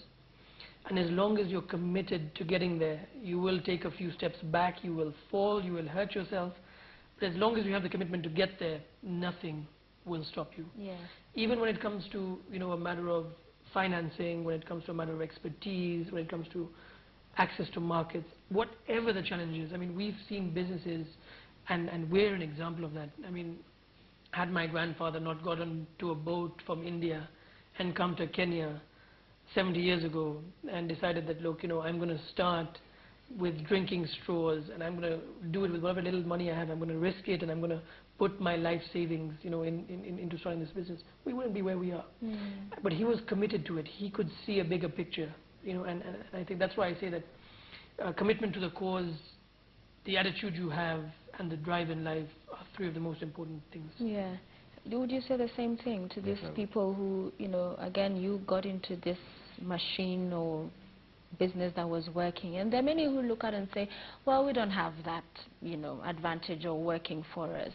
Speaker 3: And as long as you're committed to getting there, you will take a few steps back, you will fall, you will hurt yourself. But as long as you have the commitment to get there, nothing will stop you.
Speaker 1: Yeah.
Speaker 3: Even when it comes to, a matter of financing, when it comes to a matter of expertise, when it comes to access to markets, whatever the challenge is. I mean, we've seen businesses, and we're an example of that. I mean, had my grandfather not gotten to a boat from India and come to Kenya 70 years ago and decided that, look, I'm going to start with drinking straws, and I'm going to do it with whatever little money I have. I'm going to risk it, and I'm going to put my life savings, into starting this business. We wouldn't be where we are. But he was committed to it. He could see a bigger picture, and I think that's why I say that commitment to the cause, the attitude you have, and the drive in life are three of the most important things.
Speaker 1: Yeah. Would you say the same thing to these people who, you know, again, you got into this machine or business that was working, and there are many who look at it and say, well, we don't have that, you know, advantage or working for us.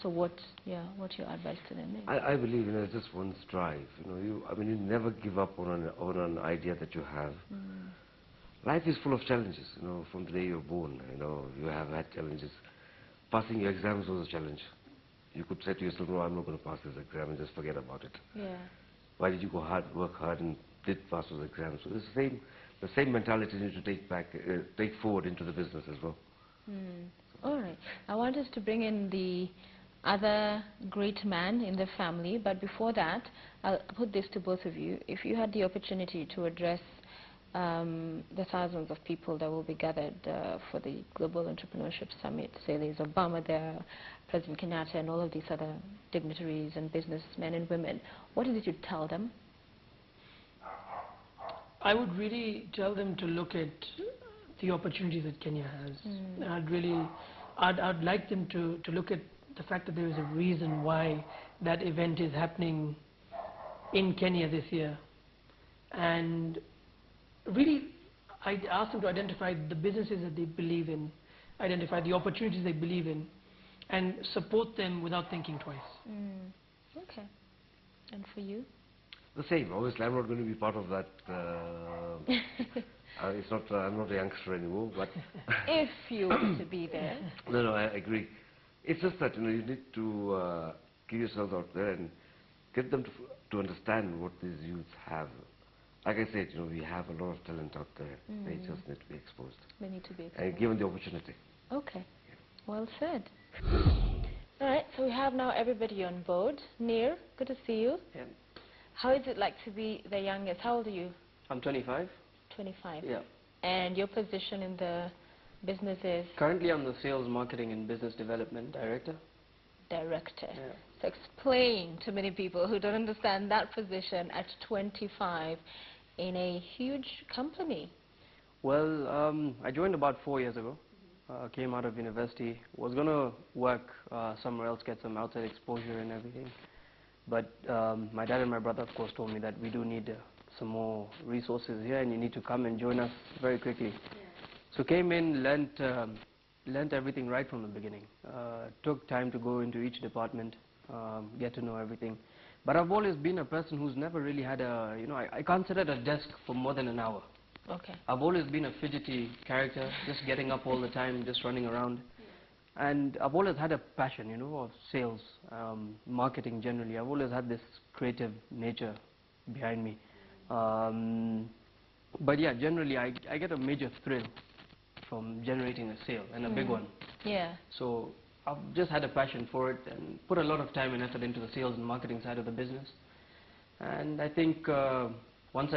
Speaker 1: So what's your advice to them?
Speaker 2: I believe, you know, it's just one strive. You know, I mean, you never give up on an idea that you have. Life is full of challenges, you know, from the day you're born. You know, you have had challenges. Passing your exams was a challenge. You could say to yourself, no, I'm not going to pass this exam and just forget about it.
Speaker 1: Yeah.
Speaker 2: Why did you work hard and did pass those exams? So it's the same mentality you need to take forward into the business as well.
Speaker 1: All right. I want us to bring in the other great man in the family, but before that, I'll put this to both of you. If you had the opportunity to address the thousands of people that will be gathered for the Global Entrepreneurship Summit, say there's Obama there, President Kenyatta, and all of these other dignitaries and businessmen and women, what is it you'd tell them?
Speaker 3: I would really tell them to look at the opportunities that Kenya has. I'd like them to look at the fact that there is a reason why that event is happening in Kenya this year. And really, I'd ask them to identify the businesses that they believe in, identify the opportunities they believe in, and support them without thinking twice.
Speaker 1: Okay. And for you?
Speaker 2: The same. Obviously, I'm not going to be part of that. I'm not a youngster anymore, but...
Speaker 1: If you were to be there.
Speaker 2: No, I agree. It's just that, you know, you need to give yourself out there and get them to understand what these youths have. Like I said, you know, we have a lot of talent out there. They just need to be exposed.
Speaker 1: They need to be exposed.
Speaker 2: And given the opportunity.
Speaker 1: Okay. Well said. All right, so we have now everybody on board. Neer, good to see you.
Speaker 4: Yeah.
Speaker 1: How is it like to be the youngest? How old are you?
Speaker 4: I'm 25.
Speaker 1: 25.
Speaker 4: Yeah.
Speaker 1: And your position in the business is?
Speaker 4: Currently, I'm the Sales, Marketing and Business Development Director.
Speaker 1: Director.
Speaker 4: Yeah.
Speaker 1: So explain to many people who don't understand that position at 25 in a huge company.
Speaker 4: Well, I joined about 4 years ago. Came out of university. Was going to work somewhere else, get some outside exposure and everything. But my dad and my brother, of course, told me that we do need some more resources here and you need to come and join us very quickly. Yeah. So came in, learnt everything right from the beginning. Took time to go into each department, get to know everything. But I've always been a person who's never really had I can't sit at a desk for more than an hour.
Speaker 1: Okay.
Speaker 4: I've always been a fidgety character, just getting up all the time, just running around. Yeah. And I've always had a passion, you know, of sales, marketing generally. I've always had this creative nature behind me. But yeah, generally I get a major thrill from generating a sale, and a big one.
Speaker 1: Yeah.
Speaker 4: So I've just had a passion for it and put a lot of time and effort into the sales and marketing side of the business. And I think once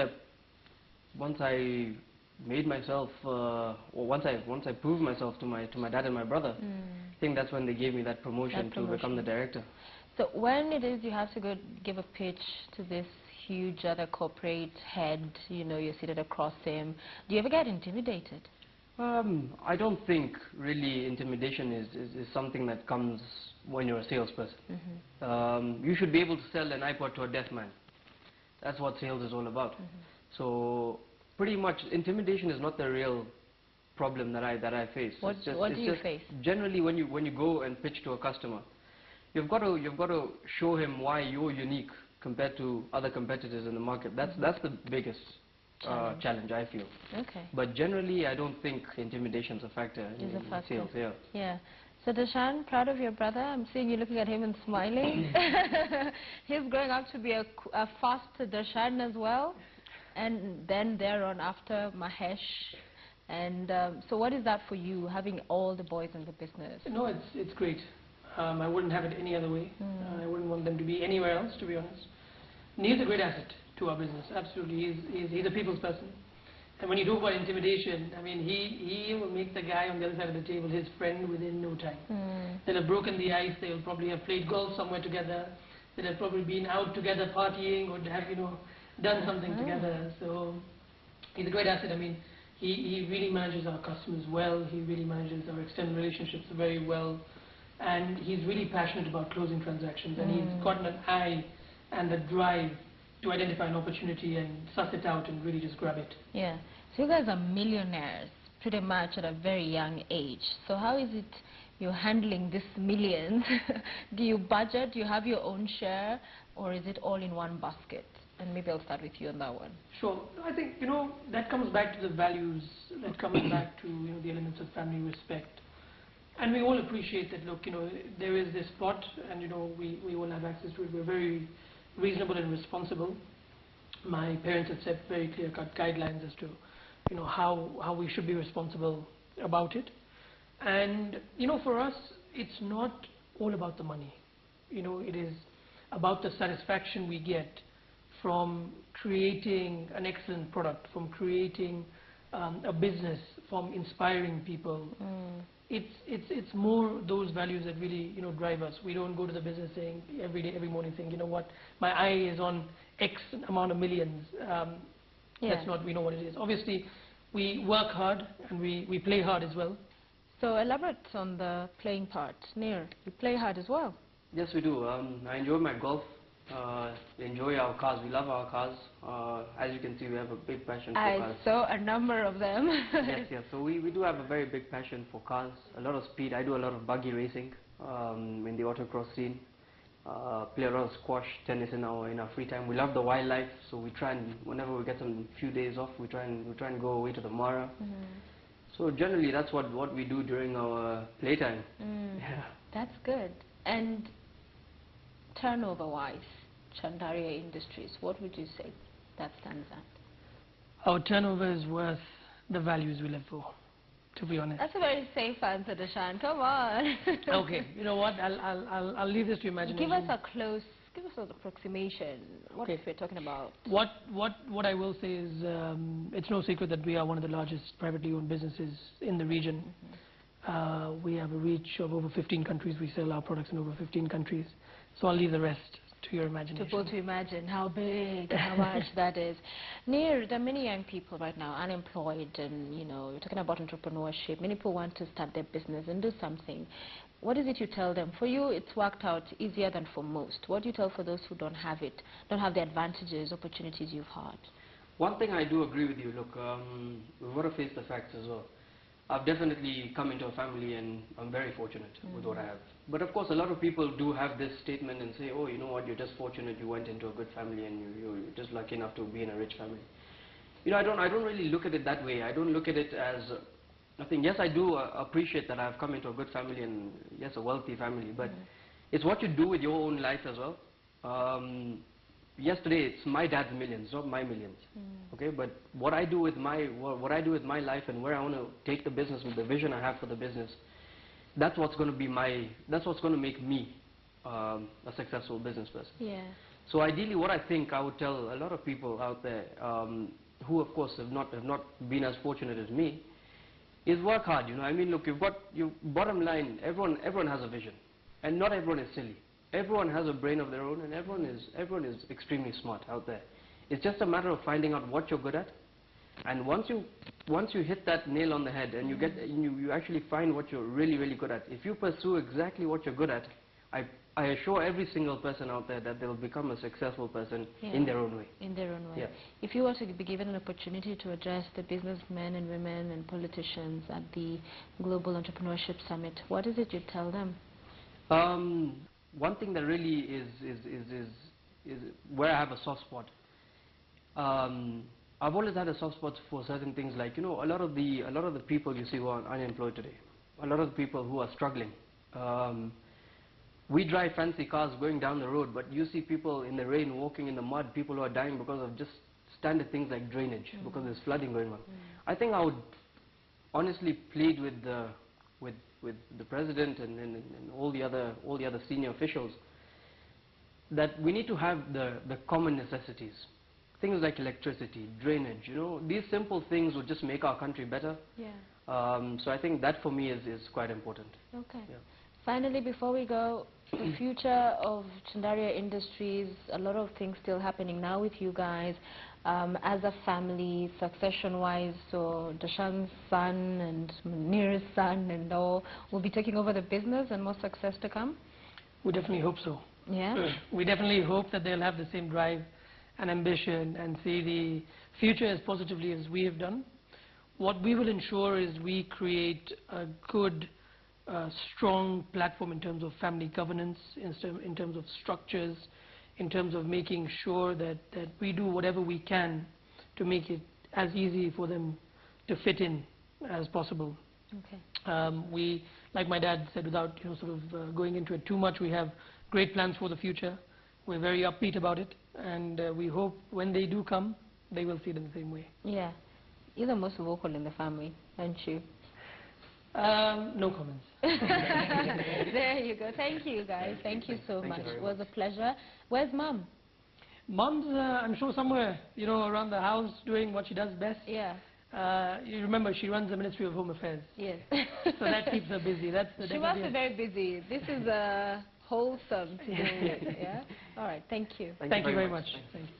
Speaker 4: I made myself, or once I proved myself to my dad and my brother, I think that's when they gave me that promotion to become the director.
Speaker 1: So when it is you have to go give a pitch to this huge other corporate head, you know, you're seated across him, do you ever get intimidated?
Speaker 4: I don't think really intimidation is something that comes when you're a salesperson. You should be able to sell an iPod to a deaf man. That's what sales is all about. So pretty much intimidation is not the real problem that I face.
Speaker 1: What do you face?
Speaker 4: Generally when you go and pitch to a customer, you've got to show him why you're unique compared to other competitors in the market. That's the biggest challenge I feel.
Speaker 1: Okay.
Speaker 4: But generally I don't think intimidation is a factor in sales. Yeah.
Speaker 1: Yeah. So Dasan, proud of your brother. I'm seeing you looking at him and smiling. He's growing up to be a fast Dasan as well. And then thereon after Mahesh. And so what is that for you, having all the boys in the business?
Speaker 3: No, it's great. I wouldn't have it any other way. I wouldn't want them to be anywhere else, to be honest. Neer's a great asset to our business, absolutely. He's a people's person. And when you talk about intimidation, I mean, he will make the guy on the other side of the table his friend within no time. They'll have broken the ice, they'll probably have played golf somewhere together, they'll have probably been out together partying, or have, you know, done something together. So he's a great asset. I mean, he really manages our customers well, he really manages our external relationships very well. and he's really passionate about closing transactions, and he's gotten an eye and the drive to identify an opportunity and suss it out and really just grab it.
Speaker 1: Yeah. So you guys are millionaires pretty much at a very young age. So how is it you're handling these millions? Do you budget? Do you have your own share? Or is it all in one basket? And maybe I'll start with you on that one.
Speaker 3: Sure. I think, that comes back to the values, that comes back to, the elements of family respect. And we all appreciate that, look, there is this pot, and, we all have access to it. We're very reasonable and responsible. My parents have set very clear-cut guidelines as to, how we should be responsible about it. And, for us, it's not all about the money. It is about the satisfaction we get from creating an excellent product, from creating a business, from inspiring people. It's more those values that really drive us. We don't go to the business saying every day, every morning saying, what, my eye is on X amount of millions. That's not, we know what it is. Obviously, we work hard and we play hard as well.
Speaker 1: So elaborate on the playing part. Neer, you play hard as well.
Speaker 4: Yes, we do. I enjoy my golf. Enjoy our cars. We love our cars. As you can see, we have a big passion for cars.
Speaker 1: I saw a number of them.
Speaker 4: Yes. So we do have a very big passion for cars. A lot of speed. I do a lot of buggy racing in the autocross scene. Play a lot of squash, tennis in our free time. We love the wildlife, so we try and whenever we get some few days off, we try and go away to the Mara. So generally, that's what we do during our playtime. Yeah.
Speaker 1: That's good. And turnover-wise, Chandaria Industries, what would you say that stands at?
Speaker 3: Our turnover is worth the values we live for, to be honest.
Speaker 1: That's a very safe answer, Dasan. Come on.
Speaker 3: Okay, you know what? I'll leave this to imagination.
Speaker 1: Give us an approximation. What if we're talking about?
Speaker 3: What I will say is, it's no secret that we are one of the largest privately owned businesses in the region. We have a reach of over 15 countries. We sell our products in over 15 countries. So I'll leave the rest to your imagination.
Speaker 1: People to imagine how big, how much that is. Neer, there are many young people right now unemployed, and you're talking about entrepreneurship. Many people want to start their business and do something. What is it you tell them? For you, it's worked out easier than for most. What do you tell for those who don't have it, don't have the advantages, opportunities you've had?
Speaker 4: One thing I do agree with you. Look, we've got to face the facts as well. I've definitely come into a family and I'm very fortunate with what I have. But of course, a lot of people do have this statement and say, oh, you know what, you're just fortunate you went into a good family and you're just lucky enough to be in a rich family. I don't really look at it that way. I don't look at it as, I think, yes, I do appreciate that I've come into a good family and yes, a wealthy family, but it's what you do with your own life as well. Yesterday, it's my dad's millions, not my millions. Okay, but what I do with my life and where I want to take the business with the vision I have for the business, that's what's going to be that's what's going to make me a successful business person.
Speaker 1: Yeah.
Speaker 4: So ideally, what I think I would tell a lot of people out there who, of course, have not been as fortunate as me, is work hard. I mean, look, you've got your bottom line. Everyone has a vision, and not everyone is silly. Everyone has a brain of their own, and everyone is extremely smart out there. It's just a matter of finding out what you're good at, and once you hit that nail on the head, and you actually find what you're really, really good at. If you pursue exactly what you're good at, I assure every single person out there that they'll become a successful person in their own way.
Speaker 1: In their own way.
Speaker 4: Yeah.
Speaker 1: If you were to be given an opportunity to address the businessmen and women and politicians at the Global Entrepreneurship Summit, what is it you'd tell them?
Speaker 4: One thing that really is where I have a soft spot. I've always had a soft spot for certain things, like a lot of the people you see who are unemployed today, a lot of the people who are struggling. We drive fancy cars going down the road, but you see people in the rain walking in the mud, people who are dying because of just standard things like drainage, because there's flooding going on. I think I would honestly plead with the president and all the other senior officials that we need to have the common necessities, things like electricity, drainage. These simple things would just make our country better.
Speaker 1: Yeah.
Speaker 4: So I think that for me is quite important.
Speaker 1: Okay.
Speaker 4: Yeah.
Speaker 1: Finally, before we go, the future of Chandaria Industries, a lot of things still happening now with you guys. as a family, succession-wise, so Dasan's son and Neer's son and all will be taking over the business and more success to come?
Speaker 3: We definitely hope so.
Speaker 1: Yeah?
Speaker 3: We definitely hope that they'll have the same drive and ambition and see the future as positively as we have done. What we will ensure is we create a good, strong platform in terms of family governance, in terms of structures, in terms of making sure that we do whatever we can to make it as easy for them to fit in as possible.
Speaker 1: Okay.
Speaker 3: We, like my dad said, without going into it too much, we have great plans for the future. We're very upbeat about it, and we hope when they do come, they will see it in the same way.
Speaker 1: Yeah. You're the most vocal in the family, aren't you?
Speaker 3: No comments.
Speaker 1: There you go. Thank you, guys. Thank you so much. It was a pleasure. Where's Mom?
Speaker 3: Mom's, I'm sure, somewhere, around the house doing what she does best.
Speaker 1: Yeah.
Speaker 3: You remember, she runs the Ministry of Home Affairs.
Speaker 1: Yes.
Speaker 3: So that keeps her busy.
Speaker 1: She must be very busy. This is wholesome to do it. Yeah? All right. Thank you.
Speaker 3: Thank you very much. Thank you.